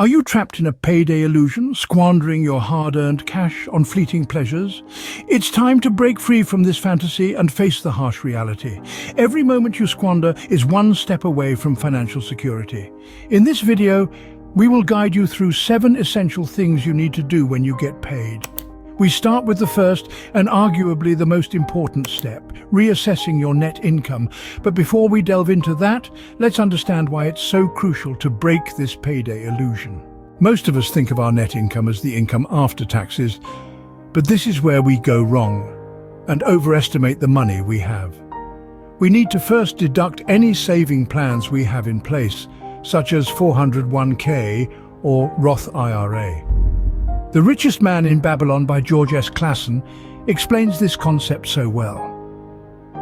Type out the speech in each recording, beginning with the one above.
Are you trapped in a payday illusion, squandering your hard-earned cash on fleeting pleasures? It's time to break free from this fantasy and face the harsh reality. Every moment you squander is one step away from financial security. In this video, we will guide you through 7 essential things you need to do when you get paid. We start with the first and arguably the most important step, reassessing your net income. But before we delve into that, let's understand why it's so crucial to break this payday illusion. Most of us think of our net income as the income after taxes, but this is where we go wrong and overestimate the money we have. We need to first deduct any saving plans we have in place, such as 401k or Roth IRA. The Richest Man in Babylon by George S. Clason explains this concept so well.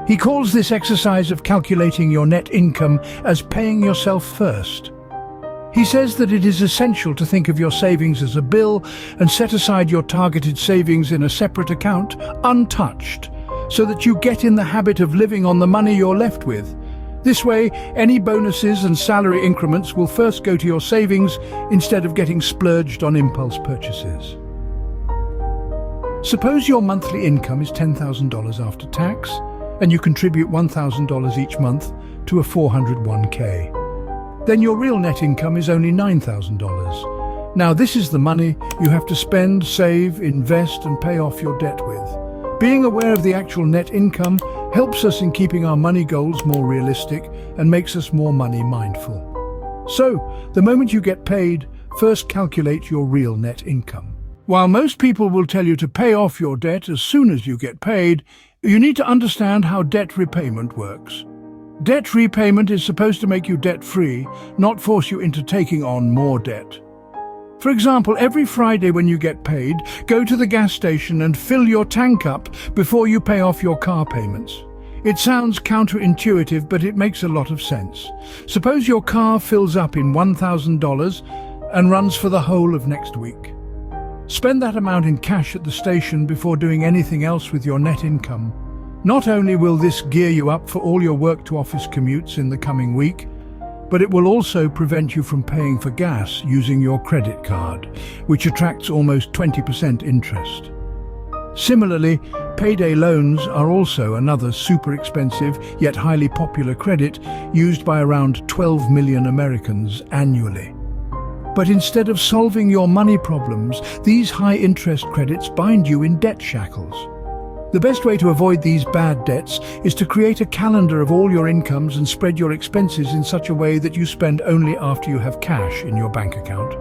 He calls this exercise of calculating your net income as paying yourself first. He says that it is essential to think of your savings as a bill and set aside your targeted savings in a separate account, untouched, so that you get in the habit of living on the money you're left with. This way, any bonuses and salary increments will first go to your savings instead of getting splurged on impulse purchases. Suppose your monthly income is $10,000 after tax, and you contribute $1,000 each month to a 401k. Then your real net income is only $9,000. Now this is the money you have to spend, save, invest, and pay off your debt with. Being aware of the actual net income helps us in keeping our money goals more realistic and makes us more money mindful. So, the moment you get paid, first calculate your real net income. While most people will tell you to pay off your debt as soon as you get paid, you need to understand how debt repayment works. Debt repayment is supposed to make you debt-free, not force you into taking on more debt. For example, every Friday when you get paid, go to the gas station and fill your tank up before you pay off your car payments. It sounds counterintuitive, but it makes a lot of sense. Suppose your car fills up in $1,000 and runs for the whole of next week. Spend that amount in cash at the station before doing anything else with your net income. Not only will this gear you up for all your work-to-office commutes in the coming week, but it will also prevent you from paying for gas using your credit card, which attracts almost 20% interest. Similarly, payday loans are also another super expensive yet highly popular credit used by around 12 million Americans annually. But instead of solving your money problems, these high-interest credits bind you in debt shackles. The best way to avoid these bad debts is to create a calendar of all your incomes and spread your expenses in such a way that you spend only after you have cash in your bank account.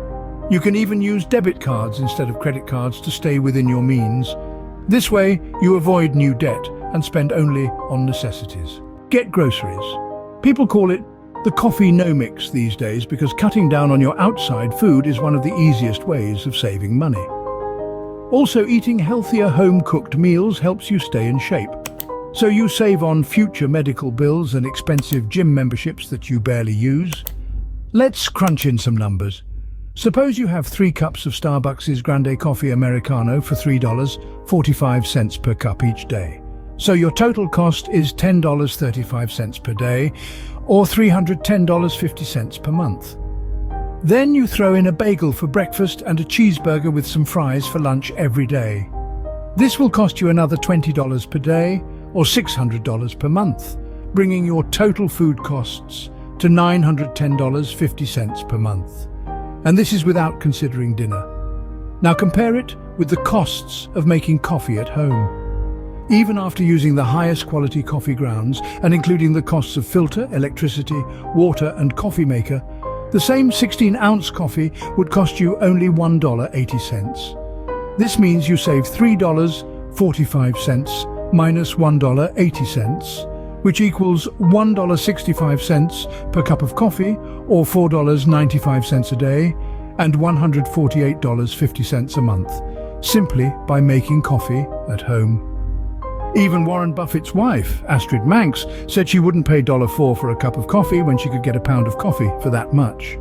You can even use debit cards instead of credit cards to stay within your means. This way, you avoid new debt and spend only on necessities. Get groceries. People call it the coffee-nomics these days because cutting down on your outside food is one of the easiest ways of saving money. Also, eating healthier home-cooked meals helps you stay in shape. So you save on future medical bills and expensive gym memberships that you barely use. Let's crunch in some numbers. Suppose you have 3 cups of Starbucks' Grande Coffee Americano for $3.45 per cup each day. So your total cost is $10.35 per day, or $310.50 per month. Then you throw in a bagel for breakfast and a cheeseburger with some fries for lunch every day. This will cost you another $20 per day, or $600 per month, bringing your total food costs to $910.50 per month. And this is without considering dinner. Now compare it with the costs of making coffee at home. Even after using the highest quality coffee grounds and including the costs of filter, electricity, water and coffee maker, the same 16-ounce coffee would cost you only $1.80. This means you save $3.45 minus $1.80, which equals $1.65 per cup of coffee, or $4.95 a day, and $148.50 a month, simply by making coffee at home. Even Warren Buffett's wife, Astrid Manx, said she wouldn't pay $4 for a cup of coffee when she could get a pound of coffee for that much.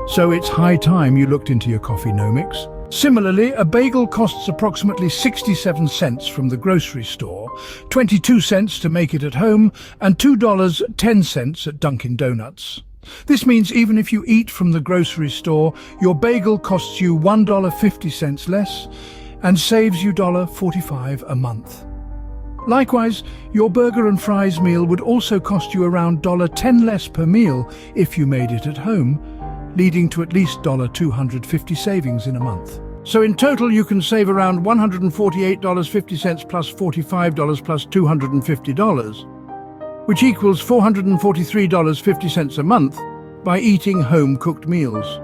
So it's high time you looked into your coffee-nomics. Similarly, a bagel costs approximately 67 cents from the grocery store, 22 cents to make it at home, and $2.10 at Dunkin' Donuts. This means even if you eat from the grocery store, your bagel costs you $1.50 less and saves you $1.45 a month. Likewise, your burger and fries meal would also cost you around $1.10 less per meal if you made it at home, leading to at least $250 savings in a month. So in total, you can save around $148.50 plus $45 plus $250, which equals $443.50 a month by eating home-cooked meals.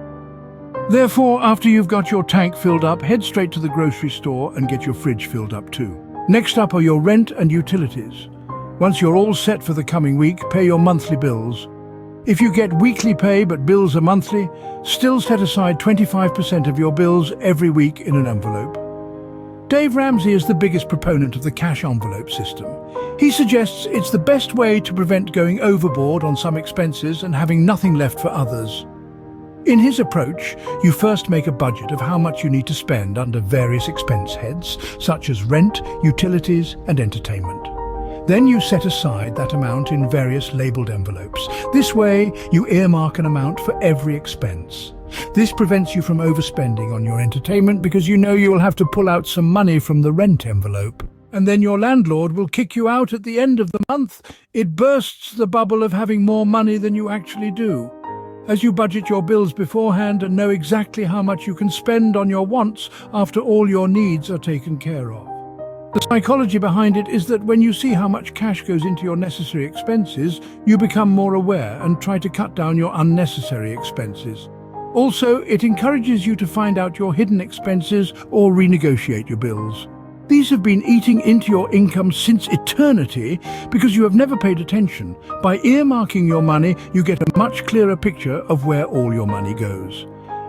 Therefore, after you've got your tank filled up, head straight to the grocery store and get your fridge filled up too. Next up are your rent and utilities. Once you're all set for the coming week, pay your monthly bills. If you get weekly pay but bills are monthly, still set aside 25% of your bills every week in an envelope. Dave Ramsey is the biggest proponent of the cash envelope system. He suggests it's the best way to prevent going overboard on some expenses and having nothing left for others. In his approach, you first make a budget of how much you need to spend under various expense heads, such as rent, utilities, and entertainment. Then you set aside that amount in various labeled envelopes. This way, you earmark an amount for every expense. This prevents you from overspending on your entertainment because you know you will have to pull out some money from the rent envelope. And then your landlord will kick you out at the end of the month. It bursts the bubble of having more money than you actually do. As you budget your bills beforehand and know exactly how much you can spend on your wants after all your needs are taken care of. The psychology behind it is that when you see how much cash goes into your necessary expenses, you become more aware and try to cut down your unnecessary expenses. Also, it encourages you to find out your hidden expenses or renegotiate your bills. These have been eating into your income since eternity because you have never paid attention. By earmarking your money, you get a much clearer picture of where all your money goes.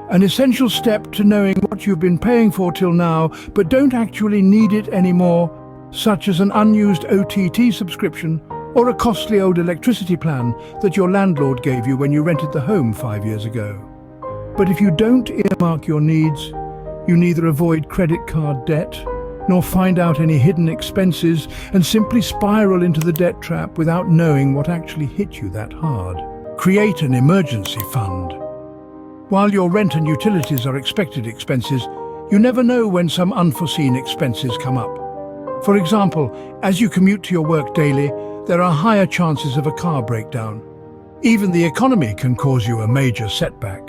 An essential step to knowing what you've been paying for till now, but don't actually need it anymore, such as an unused OTT subscription or a costly old electricity plan that your landlord gave you when you rented the home 5 years ago. But if you don't earmark your needs, you neither avoid credit card debt nor find out any hidden expenses and simply spiral into the debt trap without knowing what actually hit you that hard. Create an emergency fund. While your rent and utilities are expected expenses, you never know when some unforeseen expenses come up. For example, as you commute to your work daily, there are higher chances of a car breakdown. Even the economy can cause you a major setback.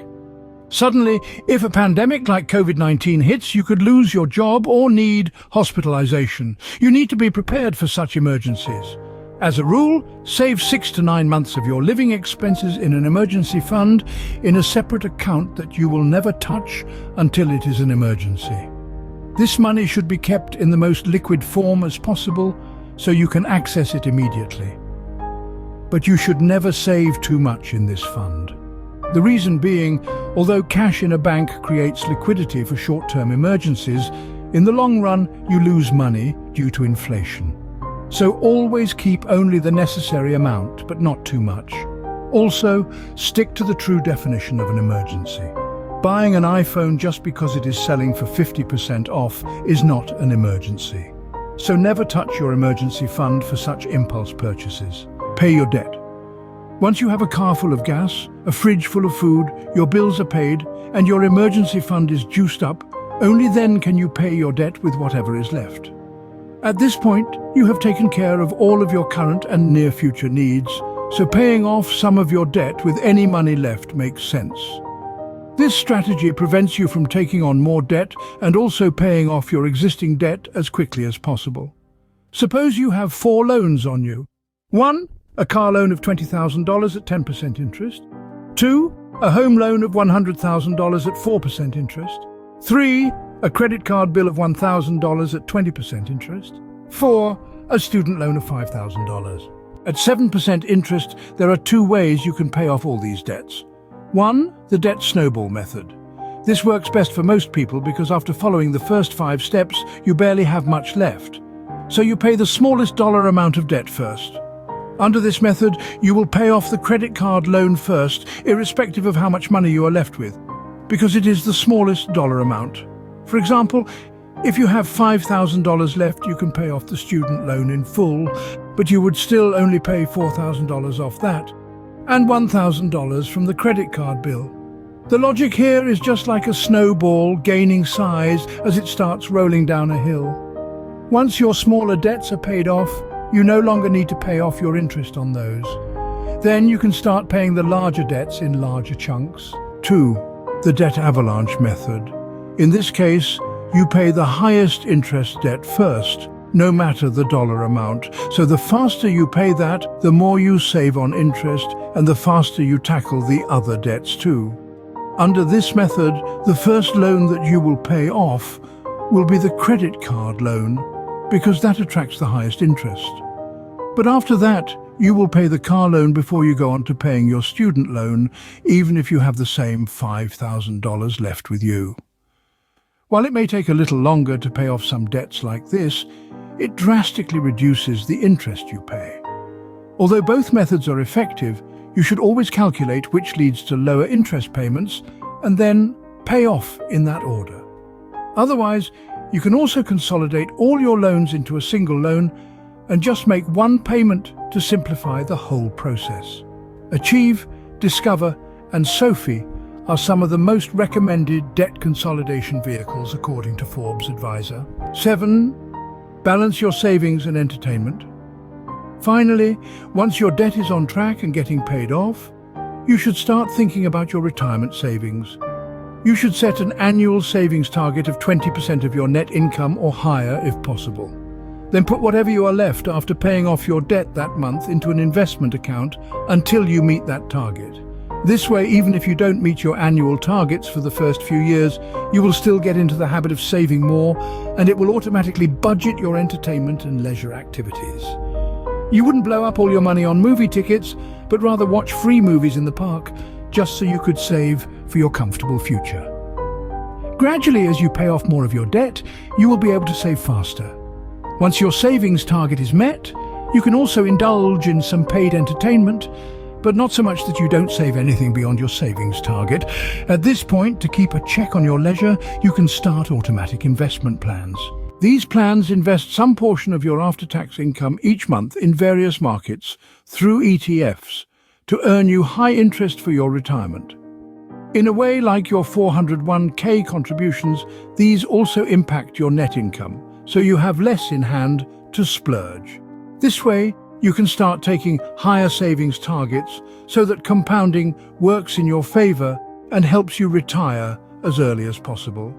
Suddenly, if a pandemic like COVID-19 hits, you could lose your job or need hospitalization. You need to be prepared for such emergencies. As a rule, save 6 to 9 months of your living expenses in an emergency fund in a separate account that you will never touch until it is an emergency. This money should be kept in the most liquid form as possible so you can access it immediately. But you should never save too much in this fund. The reason being, although cash in a bank creates liquidity for short-term emergencies, in the long run you lose money due to inflation. So always keep only the necessary amount, but not too much. Also, stick to the true definition of an emergency. Buying an iPhone just because it is selling for 50% off is not an emergency. So never touch your emergency fund for such impulse purchases. Pay your debt. Once you have a car full of gas, a fridge full of food, your bills are paid, and your emergency fund is juiced up, only then can you pay your debt with whatever is left. At this point, you have taken care of all of your current and near-future needs, so paying off some of your debt with any money left makes sense. This strategy prevents you from taking on more debt and also paying off your existing debt as quickly as possible. Suppose you have 4 loans on you. 1. A car loan of $20,000 at 10% interest. 2. A home loan of $100,000 at 4% interest. 3. A credit card bill of $1,000 at 20% interest. 4. A student loan of $5,000. At 7% interest, there are 2 ways you can pay off all these debts. 1. The debt snowball method. This works best for most people because after following the first 5 steps, you barely have much left. So you pay the smallest dollar amount of debt first. Under this method, you will pay off the credit card loan first, irrespective of how much money you are left with, because it is the smallest dollar amount. For example, if you have $5,000 left, you can pay off the student loan in full, but you would still only pay $4,000 off that. and $1,000 from the credit card bill. The logic here is just like a snowball gaining size as it starts rolling down a hill. Once your smaller debts are paid off, you no longer need to pay off your interest on those. Then you can start paying the larger debts in larger chunks. 2. The debt avalanche method. In this case, you pay the highest interest debt first, no matter the dollar amount. So the faster you pay that, the more you save on interest, and the faster you tackle the other debts too. Under this method, the first loan that you will pay off will be the credit card loan, because that attracts the highest interest. But after that, you will pay the car loan before you go on to paying your student loan, even if you have the same $5,000 left with you. While it may take a little longer to pay off some debts like this, it drastically reduces the interest you pay. Although both methods are effective, you should always calculate which leads to lower interest payments and then pay off in that order. Otherwise, you can also consolidate all your loans into a single loan and just make one payment to simplify the whole process. Achieve, Discover, and Sophie are some of the most recommended debt consolidation vehicles according to Forbes Advisor. 7. Balance your savings and entertainment. Finally, once your debt is on track and getting paid off, you should start thinking about your retirement savings. You should set an annual savings target of 20% of your net income or higher if possible. Then put whatever you are left after paying off your debt that month into an investment account until you meet that target. This way, even if you don't meet your annual targets for the first few years, you will still get into the habit of saving more, and it will automatically budget your entertainment and leisure activities. You wouldn't blow up all your money on movie tickets, but rather watch free movies in the park, just so you could save for your comfortable future. Gradually, as you pay off more of your debt, you will be able to save faster. Once your savings target is met, you can also indulge in some paid entertainment, but not so much that you don't save anything beyond your savings target. At this point, to keep a check on your leisure, you can start automatic investment plans. These plans invest some portion of your after-tax income each month in various markets through ETFs to earn you high interest for your retirement. In a way like your 401k contributions, these also impact your net income, so you have less in hand to splurge. This way, you can start taking higher savings targets so that compounding works in your favor and helps you retire as early as possible.